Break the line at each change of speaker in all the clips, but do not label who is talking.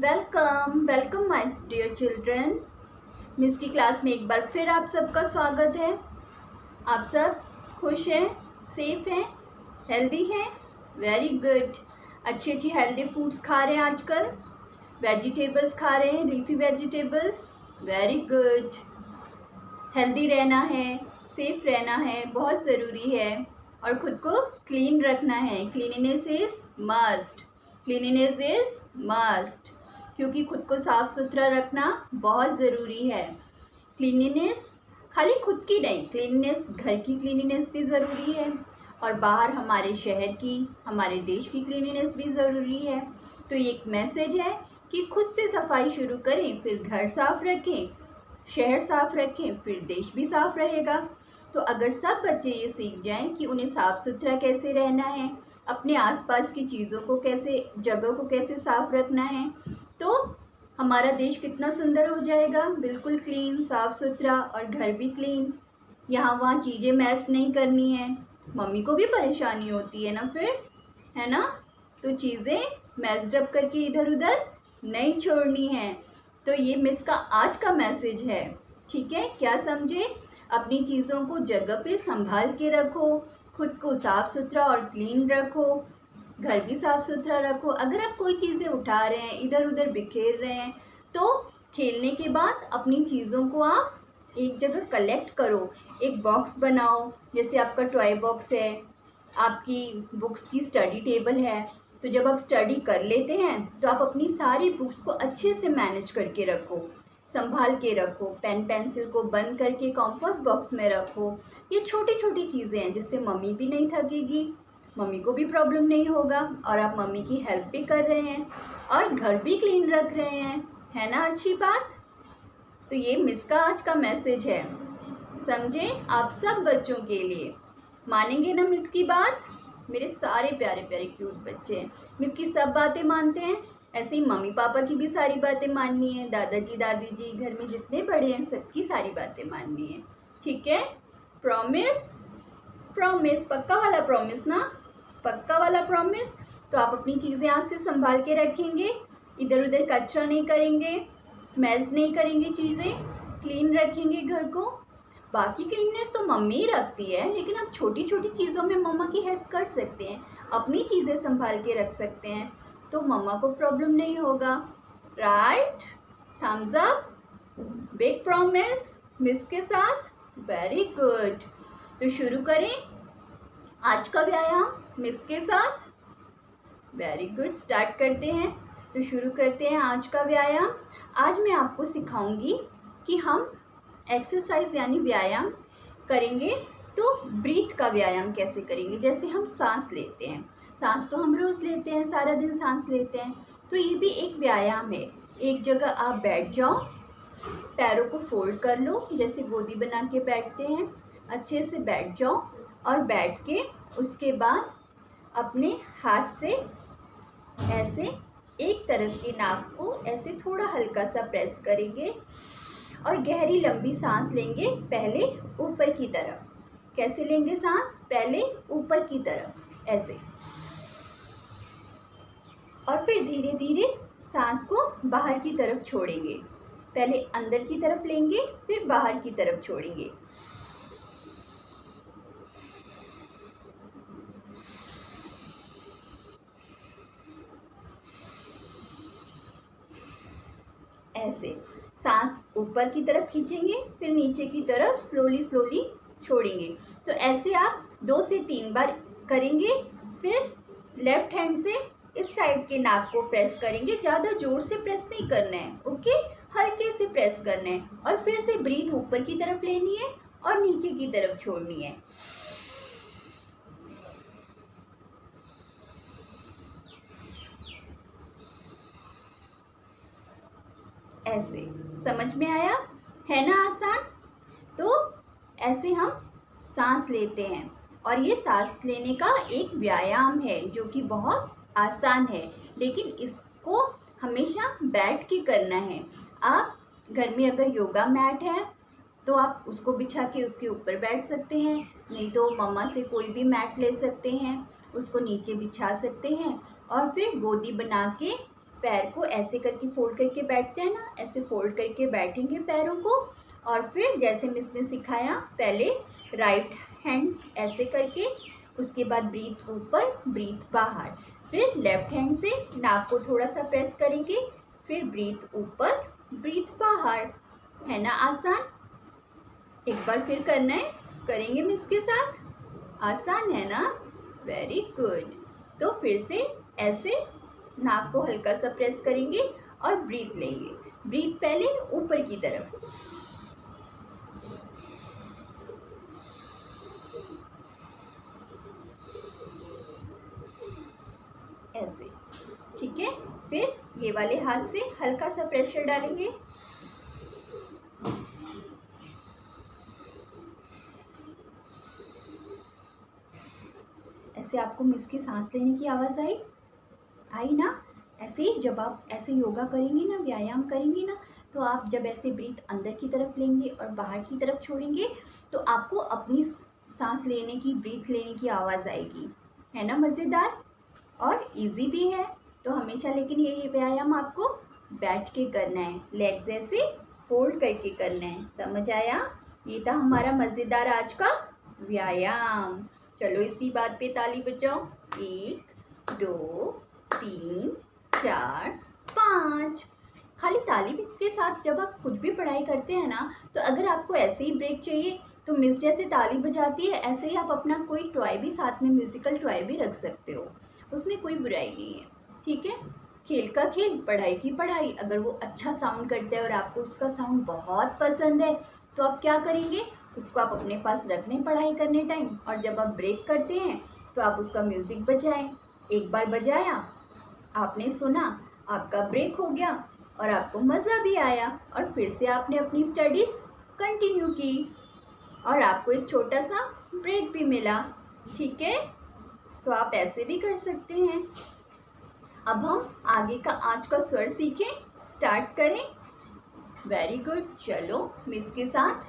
Welcome my dear children. Miss की class में एक बार फिर आप सबका स्वागत है। आप सब खुश हैं, सेफ हैं, हेल्दी हैं? Very good. अच्छी अच्छी हेल्दी फूड्स खा रहे हैं आजकल, वेजिटेबल्स खा रहे हैं, leafy vegetables. Very good. Healthy रहना है, सेफ रहना है, बहुत ज़रूरी है। और ख़ुद को क्लीन रखना है। Cleanliness is must. Cleanliness is must, क्योंकि खुद को साफ़ सुथरा रखना बहुत ज़रूरी है। क्लीनिनेस खाली खुद की नहीं, क्लीनिनेस घर की क्लीनिनेस भी ज़रूरी है, और बाहर हमारे शहर की, हमारे देश की क्लीनिनेस भी ज़रूरी है। तो ये एक मैसेज है कि खुद से सफाई शुरू करें, फिर घर साफ़ रखें, शहर साफ़ रखें, फिर देश भी साफ़ रहेगा। तो अगर सब बच्चे ये सीख जाएं कि उन्हें साफ़ सुथरा कैसे रहना है, अपने आसपास की चीज़ों को कैसे, जगह को कैसे साफ़ रखना है, तो हमारा देश कितना सुंदर हो जाएगा। बिल्कुल क्लीन, साफ़ सुथरा, और घर भी क्लीन। यहाँ वहाँ चीज़ें मैस नहीं करनी है। मम्मी को भी परेशानी होती है ना फिर, है ना? तो चीज़ें मैस्ड अप करके इधर उधर नहीं छोड़नी है। तो ये मिस का आज का मैसेज है, ठीक है? क्या समझे? अपनी चीज़ों को जगह पे संभाल के रखो, खुद को साफ़ सुथरा और क्लीन रखो, घर भी साफ़ सुथरा रखो। अगर आप कोई चीज़ें उठा रहे हैं, इधर उधर बिखेर रहे हैं, तो खेलने के बाद अपनी चीज़ों को आप एक जगह कलेक्ट करो। एक बॉक्स बनाओ, जैसे आपका टॉय बॉक्स है, आपकी बुक्स की स्टडी टेबल है। तो जब आप स्टडी कर लेते हैं तो आप अपनी सारी बुक्स को अच्छे से मैनेज करके रखो, संभाल के रखो। पेन पेंसिल को बंद करके कंपोस्ट बॉक्स में रखो। ये छोटी छोटी चीज़ें हैं जिससे मम्मी भी नहीं थकेगी, मम्मी को भी प्रॉब्लम नहीं होगा, और आप मम्मी की हेल्प भी कर रहे हैं और घर भी क्लीन रख रहे हैं, है ना? अच्छी बात। तो ये मिस का आज का मैसेज है, समझे? आप सब बच्चों के लिए मानेंगे ना मिस की बात? मेरे सारे प्यारे प्यारे क्यूट बच्चे हैं, मिस की सब बातें मानते हैं। ऐसे ही मम्मी पापा की भी सारी बातें माननी है, दादाजी दादी जी, घर में जितने बड़े हैं सबकी सारी बातें माननी है, ठीक है? प्रॉमिस? प्रॉमिस, पक्का वाला प्रॉमिस ना? पक्का वाला प्रॉमिस। तो आप अपनी चीज़ें आज से संभाल के रखेंगे, इधर उधर कचरा नहीं करेंगे, मैस नहीं करेंगे, चीज़ें क्लीन रखेंगे घर को। बाकी क्लीननेस तो मम्मी ही रखती है, लेकिन आप छोटी छोटी चीज़ों में मम्मा की हेल्प कर सकते हैं, अपनी चीज़ें संभाल के रख सकते हैं, तो मम्मा को प्रॉब्लम नहीं होगा, right? Thumbs up. Big promise miss के साथ। Very good. तो शुरू करें आज का व्यायाम मिस के साथ। वेरी गुड, स्टार्ट करते हैं। तो शुरू करते हैं आज का व्यायाम। आज मैं आपको सिखाऊंगी कि हम एक्सरसाइज यानी व्यायाम करेंगे, तो ब्रीथ का व्यायाम कैसे करेंगे। जैसे हम सांस लेते हैं, सांस तो हम रोज़ लेते हैं, सारा दिन सांस लेते हैं, तो ये भी एक व्यायाम है। एक जगह आप बैठ जाओ, पैरों को फोल्ड कर लो, जैसे गोदी बना के बैठते हैं, अच्छे से बैठ जाओ, और बैठ के उसके बाद अपने हाथ से ऐसे एक तरफ के नाक को ऐसे थोड़ा हल्का सा प्रेस करेंगे, और गहरी लंबी सांस लेंगे। पहले ऊपर की तरफ, कैसे लेंगे सांस? पहले ऊपर की तरफ ऐसे, और फिर धीरे धीरे सांस को बाहर की तरफ छोड़ेंगे। पहले अंदर की तरफ लेंगे, फिर बाहर की तरफ छोड़ेंगे। ऐसे सांस ऊपर की तरफ खींचेंगे, फिर नीचे की तरफ स्लोली स्लोली छोड़ेंगे। तो ऐसे आप 2 से 3 बार करेंगे। फिर लेफ्ट हैंड से इस साइड के नाक को प्रेस करेंगे, ज़्यादा ज़ोर से प्रेस नहीं करना है, ओके? हल्के से प्रेस करना है, और फिर से ब्रीथ ऊपर की तरफ लेनी है और नीचे की तरफ छोड़नी है। ऐसे, समझ में आया? है ना आसान? तो ऐसे हम सांस लेते हैं, और ये सांस लेने का एक व्यायाम है जो कि बहुत आसान है, लेकिन इसको हमेशा बैठ के करना है। आप घर में अगर योगा मैट है तो आप उसको बिछा के उसके ऊपर बैठ सकते हैं, नहीं तो मम्मा से कोई भी मैट ले सकते हैं, उसको नीचे बिछा सकते हैं, और फिर गोदी बना के पैर को ऐसे करके फोल्ड करके बैठते हैं ना, ऐसे फोल्ड करके बैठेंगे पैरों को। और फिर जैसे मिस ने सिखाया, पहले राइट हैंड ऐसे करके, उसके बाद ब्रीथ ऊपर ब्रीथ बाहर, फिर लेफ्ट हैंड से नाक को थोड़ा सा प्रेस करेंगे, फिर ब्रीथ ऊपर ब्रीथ बाहर। है ना आसान? एक बार फिर करना है, करेंगे मिस के साथ। आसान है ना? Very good. तो फिर से ऐसे नाक को हल्का सा प्रेस करेंगे और ब्रीथ लेंगे। ब्रीथ पहले ऊपर की तरफ, ऐसे, ठीक है। फिर ये वाले हाथ से हल्का सा प्रेशर डालेंगे, ऐसे। आपको मिस की सांस लेने की आवाज़ आई ना? ऐसे ही जब आप ऐसे योगा करेंगे ना, व्यायाम करेंगे ना, तो आप जब ऐसे ब्रीथ अंदर की तरफ लेंगे और बाहर की तरफ छोड़ेंगे तो आपको अपनी सांस लेने की, ब्रीथ लेने की आवाज़ आएगी। है ना मज़ेदार? और इजी भी है। तो हमेशा लेकिन ये व्यायाम आपको बैठ के करना है, लेग्स ऐसे फोल्ड करके करना है। समझ आया? ये था हमारा मज़ेदार आज का व्यायाम। चलो इसी बात पे ताली बजाओ। 1 2 3 4 5। खाली ताली के साथ जब आप कुछ भी पढ़ाई करते हैं ना, तो अगर आपको ऐसे ही ब्रेक चाहिए तो मिस जैसे ताली बजाती है, ऐसे ही आप अपना कोई टॉय भी साथ में, म्यूज़िकल टॉय भी रख सकते हो, उसमें कोई बुराई नहीं है। ठीक है? खेल का खेल, पढ़ाई की पढ़ाई। अगर वो अच्छा साउंड करता है और आपको उसका साउंड बहुत पसंद है तो आप क्या करेंगे, उसको आप अपने पास रख लें पढ़ाई करने टाइम, और जब आप ब्रेक करते हैं तो आप उसका म्यूज़िक बजाएं। एक बार बजाया, आपने सुना, आपका ब्रेक हो गया और आपको मज़ा भी आया, और फिर से आपने अपनी स्टडीज़ कंटिन्यू की और आपको एक छोटा सा ब्रेक भी मिला। ठीक है? तो आप ऐसे भी कर सकते हैं। अब हम आगे का आज का स्वर सीखें, स्टार्ट करें। Very good. चलो मिस के साथ,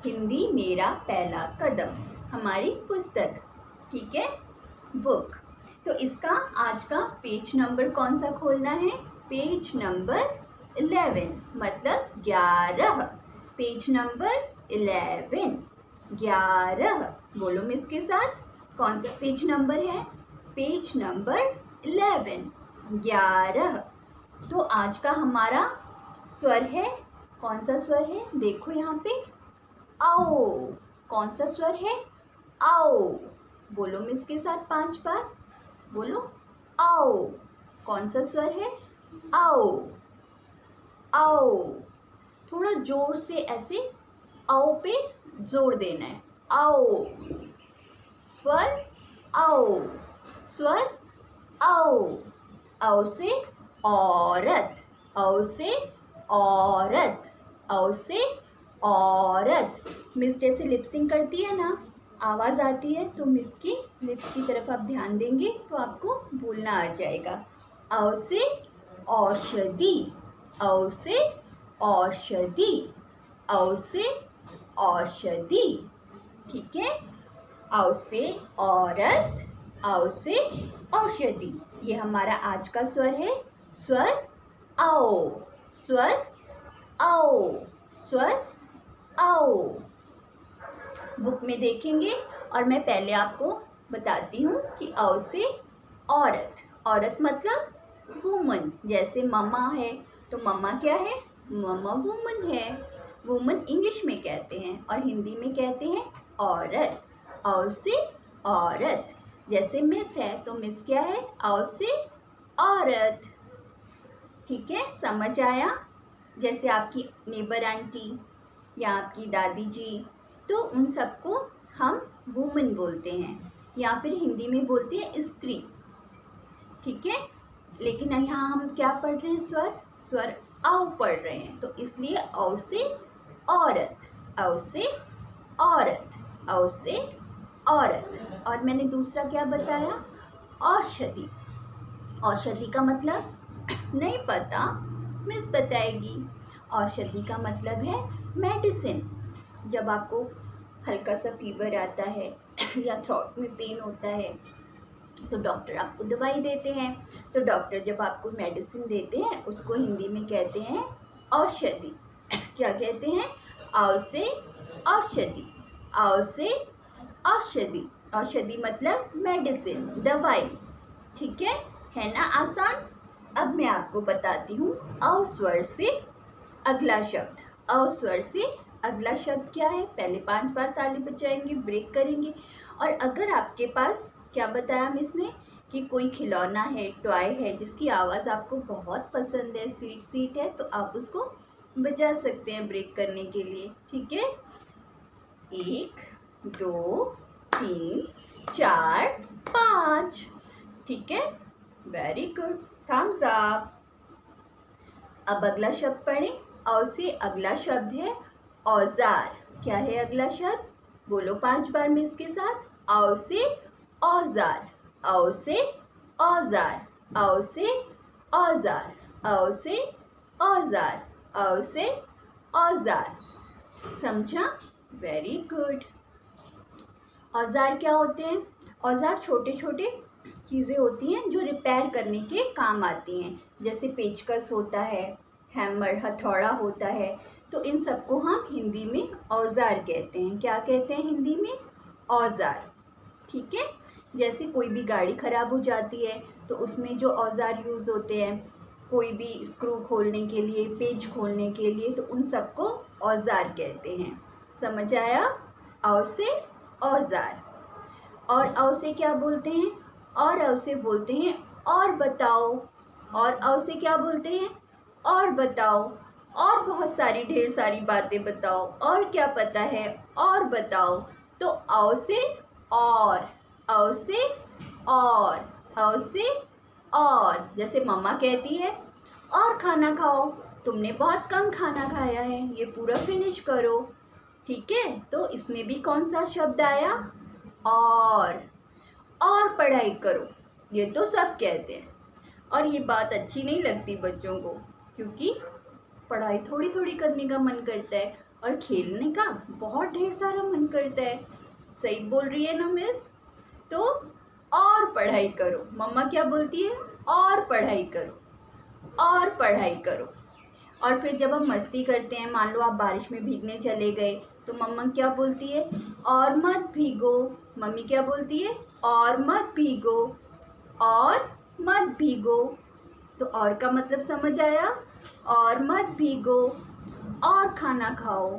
हिंदी मेरा पहला कदम, हमारी पुस्तक, ठीक है, बुक। तो इसका आज का पेज नंबर कौन सा खोलना है? पेज नंबर 11, मतलब 11। Page number 11, 11। बोलो मिस के साथ, कौन सा पेज नंबर है? Page number 11, 11। तो आज का हमारा स्वर है, कौन सा स्वर है? देखो यहाँ पे, आओ। कौन सा स्वर है? आओ। बोलो मिस के साथ 5 बार, बोलो आओ। कौन सा स्वर है? आओ, आओ। थोड़ा जोर से ऐसे आओ पे जोर देना है। आओ, स्वर आओ, स्वर आओ। औ से औरत, औ से औरत, औ से औरत। मिस जैसे लिपसिंग करती है ना, आवाज़ आती है तो मिस की लिप्स की तरफ आप ध्यान देंगे तो आपको बोलना आ जाएगा। औ से औषधि, औ से औषधि, औ से औषधि। ठीक है? औ से औरत, औ से औषधि। ये हमारा आज का स्वर है, स्वर आओ, स्वर आओ, स्वर आओ। बुक में देखेंगे और मैं पहले आपको बताती हूँ कि औ से औरत, औरत मतलब वुमन। जैसे मम्मा है तो मम्मा क्या है? मम्मा वुमन है। वुमन इंग्लिश में कहते हैं और हिंदी में कहते हैं औरत। औ से औरत। जैसे मिस है तो मिस क्या है? औ से औरत। ठीक है? समझ आया? जैसे आपकी नेबर आंटी या आपकी दादी जी, तो उन सबको हम वुमन बोलते हैं, या फिर हिंदी में बोलते हैं स्त्री। ठीक है? लेकिन यहाँ हम क्या पढ़ रहे हैं? स्वर, स्वर औ पढ़ रहे हैं, तो इसलिए औ से औरत, औ से औरत, औ से औरत। और मैंने दूसरा क्या बताया? औषधि। औषधि का मतलब नहीं पता, मिस बताएगी। औषधि का मतलब है मेडिसिन। जब आपको हल्का सा फीवर आता है या थ्रोट में पेन होता है तो डॉक्टर आपको दवाई देते हैं। तो डॉक्टर जब आपको मेडिसिन देते हैं उसको हिंदी में कहते हैं औषधि। क्या कहते हैं? औ से औषधि, औ से औषधि। औषधि मतलब मेडिसिन, दवाई। ठीक है ना आसान। अब मैं आपको बताती हूँ अ स्वर से अगला शब्द। अ स्वर से अगला शब्द क्या है? पहले 5 बार ताली बजाएंगे, ब्रेक करेंगे। और अगर आपके पास, क्या बताया मिस ने, कि कोई खिलौना है, टॉय है जिसकी आवाज़ आपको बहुत पसंद है, स्वीट स्वीट है, तो आप उसको बजा सकते हैं ब्रेक करने के लिए। ठीक है, 1 2 3 4 5। ठीक है, वेरी गुड, थम्स अप। अब अगला शब्द पढ़ें। औ से अगला शब्द है औजार। क्या है अगला शब्द? बोलो 5 बार में इसके साथ। औ से औजार, औ से औजार, औ से औजार, औ से औजार, औ से औजार। समझा? Very good. औजार क्या होते हैं? औजार छोटे छोटे चीज़ें होती हैं जो रिपेयर करने के काम आती हैं। जैसे पेचकस होता है, हैमर, हथौड़ा होता है। तो इन सबको हम हिंदी में औजार कहते हैं। क्या कहते हैं हिंदी में? औजार। ठीक है, जैसे कोई भी गाड़ी ख़राब हो जाती है तो उसमें जो औजार यूज़ होते हैं, कोई भी स्क्रू खोलने के लिए, पेच खोलने के लिए, तो उन सबको औजार कहते हैं। समझ आया? औ से औजार। और औ से क्या बोलते हैं? और औ से बोलते हैं और बताओ। और औ से क्या बोलते हैं? और बताओ। और बहुत सारी, ढेर सारी बातें बताओ। और क्या पता है? और बताओ। तो औ से और, औ से और, औ से और। जैसे मम्मा कहती है और खाना खाओ, तुमने बहुत कम खाना खाया है, ये पूरा फिनिश करो। ठीक है, तो इसमें भी कौन सा शब्द आया? और पढ़ाई करो, ये तो सब कहते हैं। और ये बात अच्छी नहीं लगती बच्चों को, क्योंकि पढ़ाई थोड़ी थोड़ी करने का मन करता है और खेलने का बहुत ढेर सारा मन करता है। सही बोल रही है ना मिस? तो और पढ़ाई करो, मम्मा क्या बोलती है? और पढ़ाई करो, और पढ़ाई करो। और फिर जब हम मस्ती करते हैं, मान लो आप बारिश में भीगने चले गए, तो मम्मा क्या बोलती है? और मत भीगो। मम्मी क्या बोलती है? और मत भीगो, और मत भीगो। तो और का मतलब समझ आया? और मत भीगो, और खाना खाओ,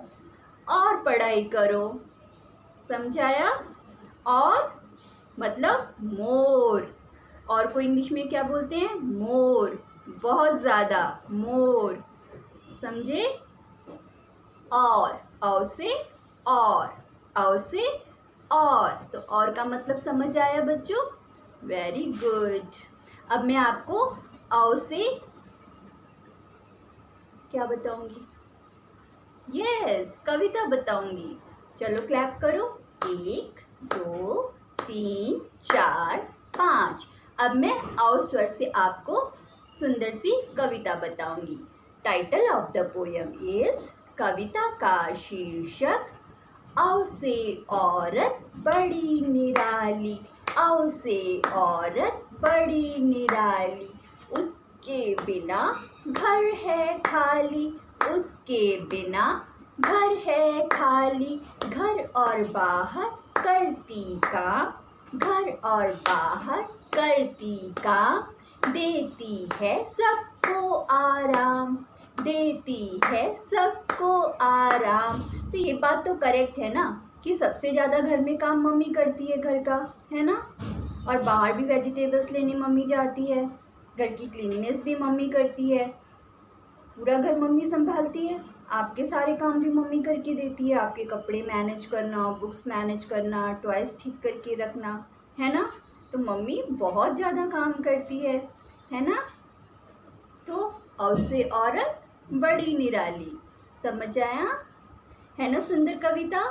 और पढ़ाई करो। समझाया? और मतलब मोर। और को इंग्लिश में क्या बोलते हैं? मोर, बहुत ज़्यादा, मोर। समझे? और, औ से और, औ से और। तो और का मतलब समझ आया बच्चों? Very good. अब मैं आपको औ से क्या बताऊंगी? यस, कविता बताऊंगी। चलो क्लैप करो। 1 2 3 4 5। अब मैं औ स्वर से आपको सुंदर सी कविता बताऊंगी। Title of the poem is, कविता का शीर्षक औ से औरत बड़ी निराली। औ से औरत बड़ी निराली, उसके बिना घर है खाली, उसके बिना घर है खाली। घर और बाहर करती काम, घर और बाहर करती काम। देती है सबको आराम, देती है सबको आराम। तो ये बात तो करेक्ट है ना, कि सबसे ज़्यादा घर में काम मम्मी करती है घर का, है ना? और बाहर भी वेजिटेबल्स लेने मम्मी जाती है, घर की क्लीनिनेस भी मम्मी करती है, पूरा घर मम्मी संभालती है। आपके सारे काम भी मम्मी करके देती है, आपके कपड़े मैनेज करना, बुक्स मैनेज करना, टॉयज़ ठीक करके रखना, है ना? तो मम्मी बहुत ज़्यादा काम करती है ना? तो औ से औरत बड़ी निराली। समझ आया? है ना सुंदर कविता?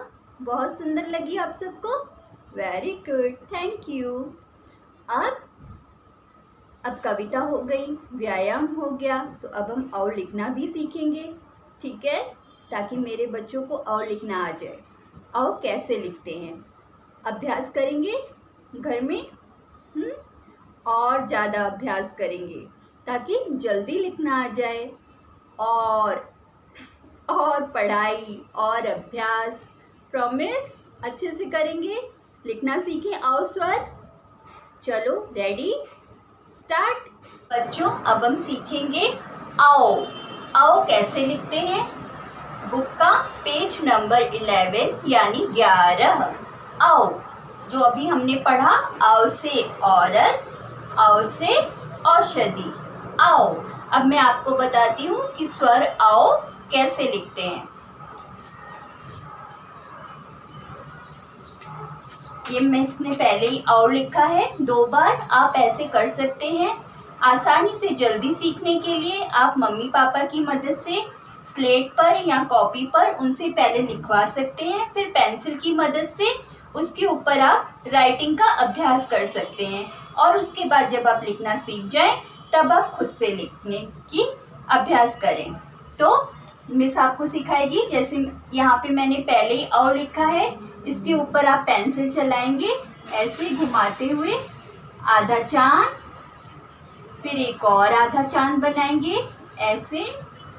बहुत सुंदर लगी आप सबको? Very good, thank you. अब कविता हो गई, व्यायाम हो गया, तो अब हम और लिखना भी सीखेंगे। ठीक है, ताकि मेरे बच्चों को और लिखना आ जाए। और कैसे लिखते हैं अभ्यास करेंगे घर में। और ज़्यादा अभ्यास करेंगे ताकि जल्दी लिखना आ जाए। और पढ़ाई और अभ्यास, प्रॉमिस अच्छे से करेंगे, लिखना सीखें। आओ स्वर, चलो रेडी, स्टार्ट। बच्चों अब हम सीखेंगे आओ। आओ कैसे लिखते हैं। बुक का पेज नंबर 11 यानी 11। आओ, जो अभी हमने पढ़ा, आओ से औरत, आओ से औषधि। आओ, अब मैं आपको बताती हूँ कि स्वर आओ कैसे लिखते हैं। ये मैं इसने पहले ही आओ लिखा है 2 बार। आप ऐसे कर सकते हैं। आसानी से जल्दी सीखने के लिए आप मम्मी पापा की मदद से स्लेट पर या कॉपी पर उनसे पहले लिखवा सकते हैं, फिर पेंसिल की मदद से उसके ऊपर आप राइटिंग का अभ्यास कर सकते हैं। और उसके बाद जब आप लिखना सीख जाएं तब आप खुद से लिखने की अभ्यास करें। तो मिस आपको सिखाएगी। जैसे यहाँ पे मैंने पहले ही और लिखा है, इसके ऊपर आप पेंसिल चलाएंगे ऐसे घुमाते हुए, आधा चांद, फिर एक और आधा चांद बनाएंगे ऐसे,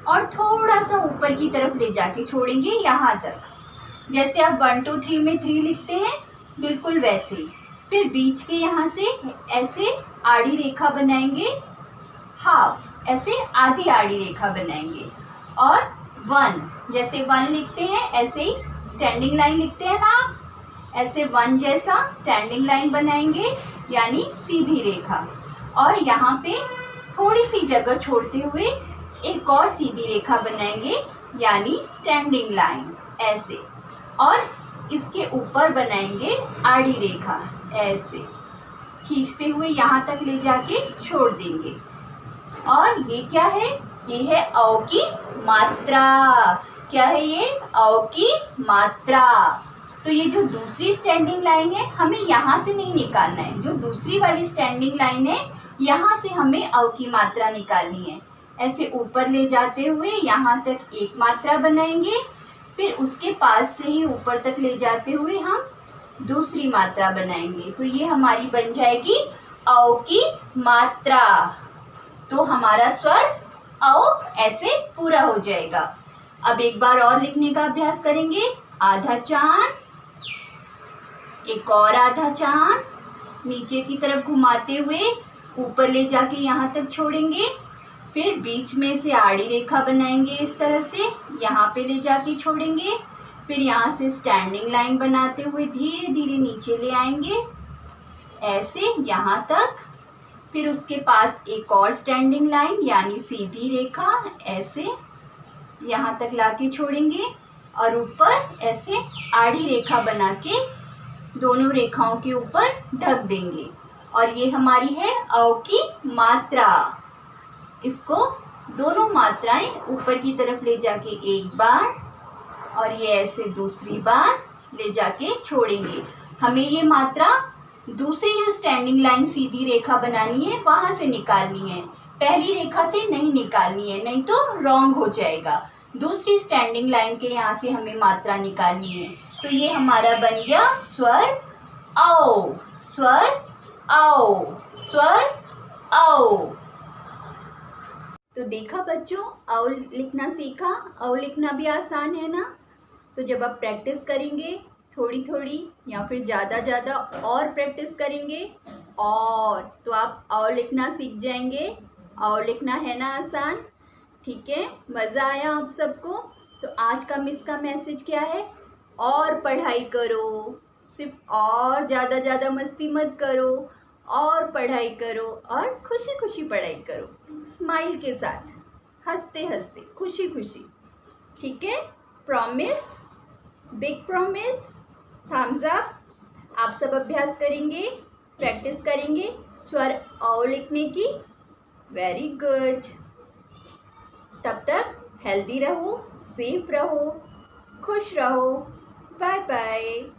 और थोड़ा सा ऊपर की तरफ ले जाके छोड़ेंगे यहाँ तक। जैसे आप 1 2 3 में 3 लिखते हैं, बिल्कुल वैसे ही। फिर बीच के यहाँ से ऐसे आड़ी रेखा बनाएंगे, हाफ, ऐसे आधी आड़ी रेखा बनाएंगे। और 1, जैसे 1 लिखते हैं ऐसे ही स्टैंडिंग लाइन लिखते हैं ना, ऐसे 1 जैसा स्टैंडिंग लाइन बनाएंगे यानी सीधी रेखा। और यहाँ पे थोड़ी सी जगह छोड़ते हुए एक और सीधी रेखा बनाएंगे यानी स्टैंडिंग लाइन ऐसे। और इसके ऊपर बनाएंगे आड़ी रेखा ऐसे, खींचते हुए यहाँ तक ले जाके छोड़ देंगे। और ये क्या है, ये है औ की मात्रा। क्या है ये, औ की मात्रा। तो ये जो दूसरी स्टैंडिंग लाइन है हमें यहाँ से नहीं निकालना है, जो दूसरी वाली स्टैंडिंग लाइन है यहाँ से हमें औ की मात्रा निकालनी है। ऐसे ऊपर ले जाते हुए यहाँ तक एक मात्रा बनाएंगे, फिर उसके पास से ही ऊपर तक ले जाते हुए हम दूसरी मात्रा बनाएंगे। तो ये हमारी बन जाएगी औ की मात्रा। तो हमारा स्वर औ ऐसे पूरा हो जाएगा। अब एक बार और लिखने का अभ्यास करेंगे। आधा चांद, एक और आधा चांद, नीचे की तरफ घुमाते हुए ऊपर ले जाके यहाँ तक छोड़ेंगे, फिर बीच में से आड़ी रेखा बनाएंगे इस तरह से, यहाँ पे ले जाके छोड़ेंगे, फिर यहाँ से स्टैंडिंग लाइन बनाते हुए धीरे धीरे नीचे ले आएंगे ऐसे यहाँ तक, फिर उसके पास एक और स्टैंडिंग लाइन यानी सीधी रेखा ऐसे यहाँ तक लाके छोड़ेंगे, और ऊपर ऐसे आड़ी रेखा बना के दोनों रेखाओं के ऊपर ढक देंगे। और ये हमारी है औ की मात्रा। इसको दोनों मात्राएं ऊपर की तरफ ले जाके एक बार और ये ऐसे दूसरी बार ले जाके छोड़ेंगे। हमें ये मात्रा दूसरी जो स्टैंडिंग लाइन सीधी रेखा बनानी है वहां से निकालनी है, पहली रेखा से नहीं निकालनी है, नहीं तो रॉन्ग हो जाएगा। दूसरी स्टैंडिंग लाइन के यहाँ से हमें मात्रा निकालनी है। तो ये हमारा बन गया स्वर औ, स्वर औ, स्वर औ। तो देखा बच्चों, औ लिखना सीखा। औ लिखना भी आसान है ना। तो जब आप प्रैक्टिस करेंगे थोड़ी थोड़ी या फिर ज़्यादा और प्रैक्टिस करेंगे और तो आप औ लिखना सीख जाएंगे। औ लिखना है ना आसान, ठीक है। मज़ा आया आप सबको। तो आज का मिस का मैसेज क्या है, और पढ़ाई करो, सिर्फ और ज़्यादा मस्ती मत करो, और पढ़ाई करो और खुशी खुशी पढ़ाई करो, स्माइल के साथ, हंसते हंसते, खुशी खुशी, ठीक है। Promise, big promise, thumbs up. आप सब अभ्यास करेंगे, प्रैक्टिस करेंगे स्वर औ लिखने की। Very good. तब तक हेल्दी रहो, सेफ रहो, खुश रहो। Bye bye.